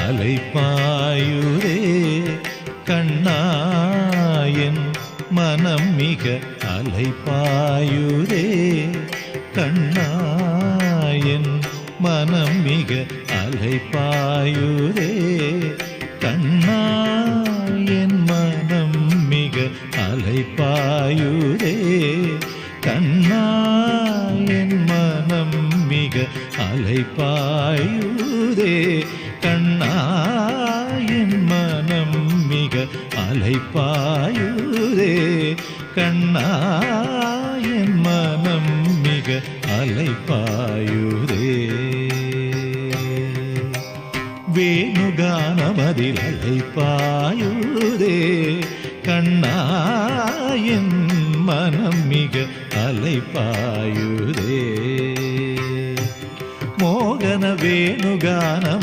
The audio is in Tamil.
அலைப்பாயுதே கண்ணாயன் மனம் மிக அலைப்பாயுதே கண்ணாயன் மனம் மிக அலைப்பாயுதே கண்ணாயன் மனம் மிக அலைப்பாயுதே கண்ணாயன் மனம் மிக அலைப்பாயுதே கண்ணாயன் மனம் மிக அலைப்பாயுதே கண்ணாயன் மனம் மிக அலைப்பாயுதே வேணுகானமதில் அலைப்பாயுதே கண்ணாயன் மனம் மிக அலைப்பாயுதே மோகன வேணுகானம்